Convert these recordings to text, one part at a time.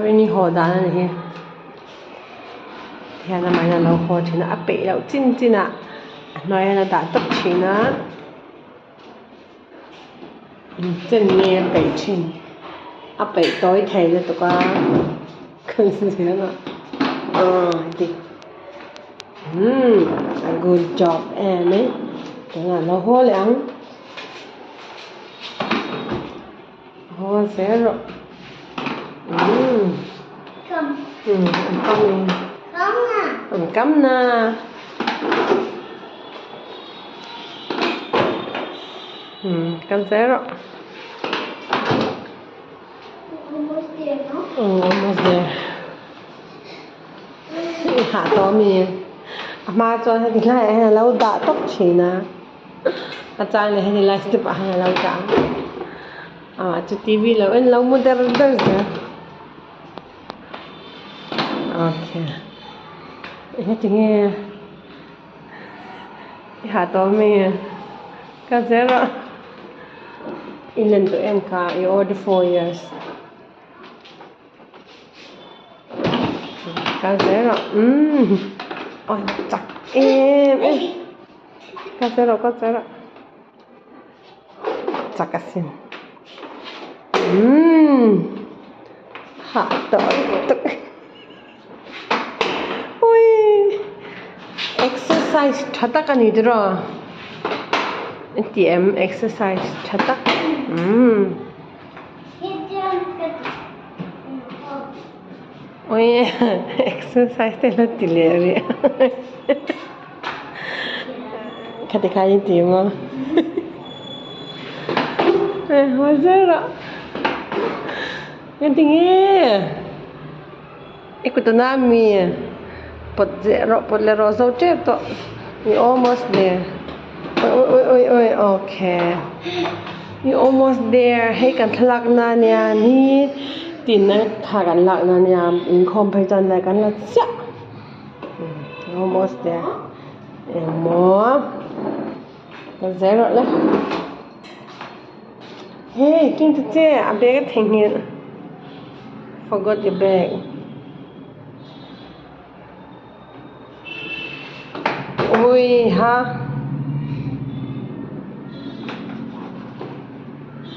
Ini hồ đá này hi thì là mày là lâu hồ thì nó áp bị lâu chín ạ nói là đã tập chỉ nó chân nghe bị chín áp bị tối thầy là tụi con không gì nữa đi good job em ấy cái là lâu hồ lắm hồ sẽ rồi cắm nè cắm xe rồi almost there hạ to mi mà cho hay thì lại hay lâu đã tóc chỉ nè trang này hay thì lại tiếp hay lâu trang cho tivi lâu anh lâu mua đẹp đẹp rồi ok ini tinggi hạ to mi cái gì đó ilan to em ka I order 4 years cái gì đó ôi chắc em cái gì đó chắc cái gì hạ to exercise chatak ani dro TM exercise chatak oi exercise te la tileri khate khai ti mo hazara ntinge ikutana mi pot le rosa to we almost there oi okay we almost there hey kan thlak na nya ni tin na tha kan lak na nya in khom phai chan la kan la cha almost there more kan zero la hey king to che a bag thing here forgot your bag ôi ha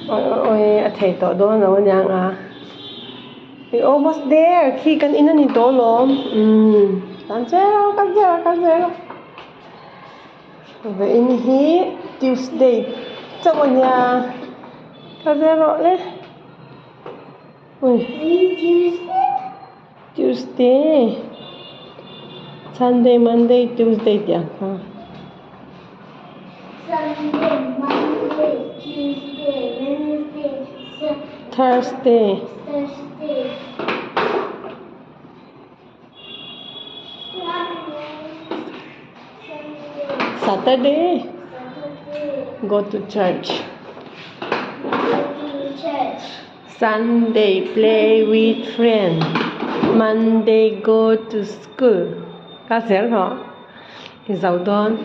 ôi thầy tổ đó nó nhang we almost there khi cần in anh tổ lom can zero vậy in hi Tuesday trong nhà can zero đấy ôi Tuesday Sunday, Monday, Tuesday dia. Sunday, Monday, Tuesday, Wednesday, Thursday. Saturday. Go to church. Sunday, play with friends. Monday, go to school. Cá sấu hả? Dấu đơn.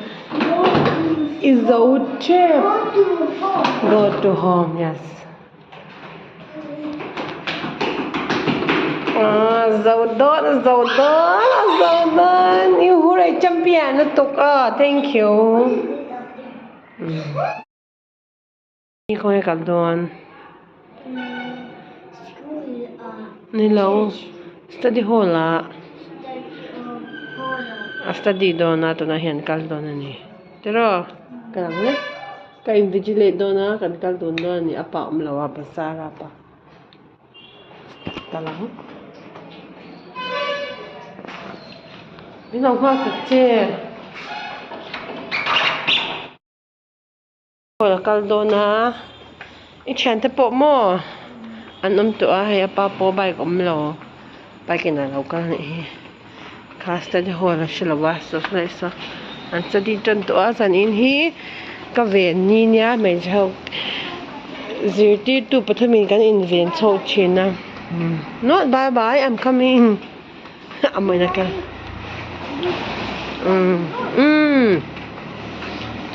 Dấu chép. Go to home, yes. Dấu đơn. Yêu hú này champion nó tục thank you. Đi không cả đơn. Đi lâu. Study hall là. Study do na to na hian kal do na ni pero kalang le ka invigilate do na kan kal do na ni apa umlawa pasara pa kalang ino kha che ko kal do na I chan te po mo an to a he apa po bai kom lo bai kin na lo ka ni Casta de hora shilawastos nessa ansa di tanto asan in hi ka ven ni nya me chau zirti tu pathamin kan in ven chau china not bye I'm coming amoina ka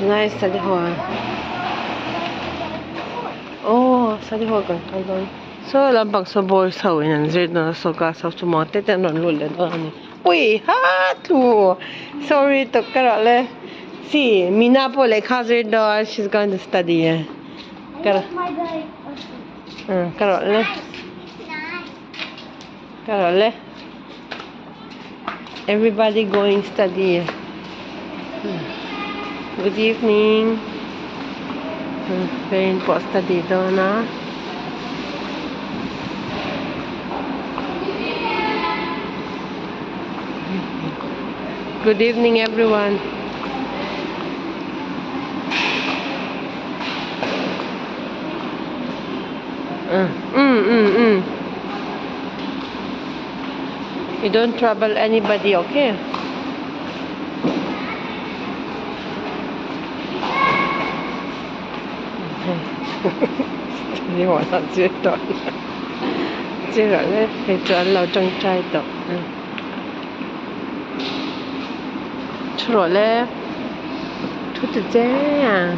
nice study hall oh study hall kan kalon So lang pag sa boy sa winan zid na so ka sa sumate tanon lulen ani. Uy, hatu. Sorry to karale. Si, Mina po like hazard do she's going to study. Kara. My bag. Karole. Karole. Everybody going study. Good evening. Very po study do na. Good evening, everyone. You don't trouble anybody, okay? Đi hỏi là chưa rồi. Chưa rồi đấy, thì cho lâu trong trai tập. Chưa rồi đấy. Chút tự chế à.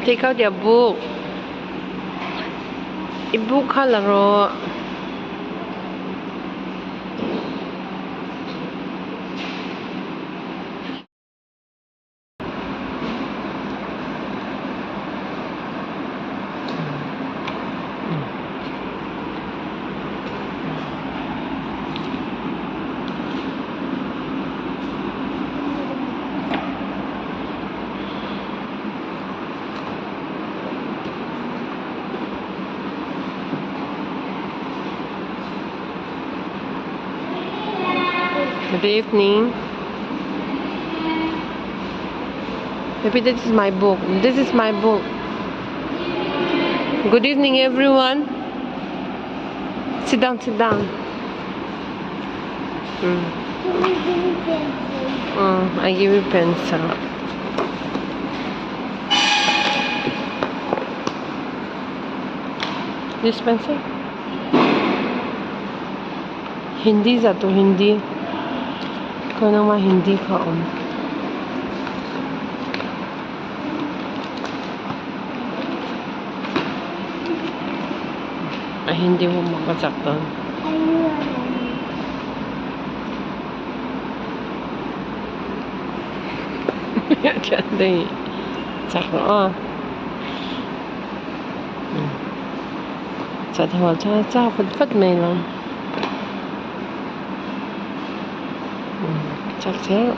Take out your book. A book color. Good evening. Maybe this is my book. This is my book. Good evening, everyone. Sit down, sit down. I give you pencil. This pencil? Hindi to Hindi. Ikaw naman Hindi ka Ay, hindi mo makasaktan. Ganda sakto Sa thawal cha phật này lắm. Chắc thế.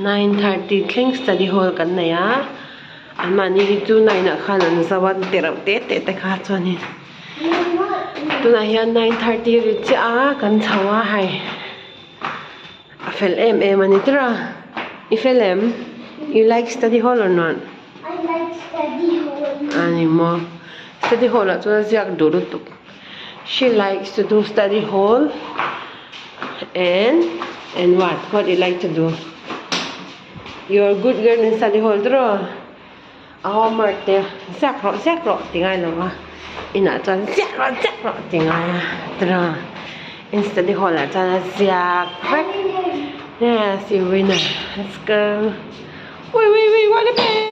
9:30 thleng study hall kan nei a an mani hi chu 9 ah khan an zawan tereuh te kha chuanin tunah hian 9:30 ri chi a kan chho a hai a fel em ani tira I fel em you like study hall or not? I like study hall. Ani mo study hall ah chuan ziak dur tuk she likes to do study hall and what you like to do? You're a good girl in study hall tro a homework te ziak ro tingai lawa ina chuan ziak ro tingai tro in study hall ah chuan ziak vek yes you winner let's go wait what happened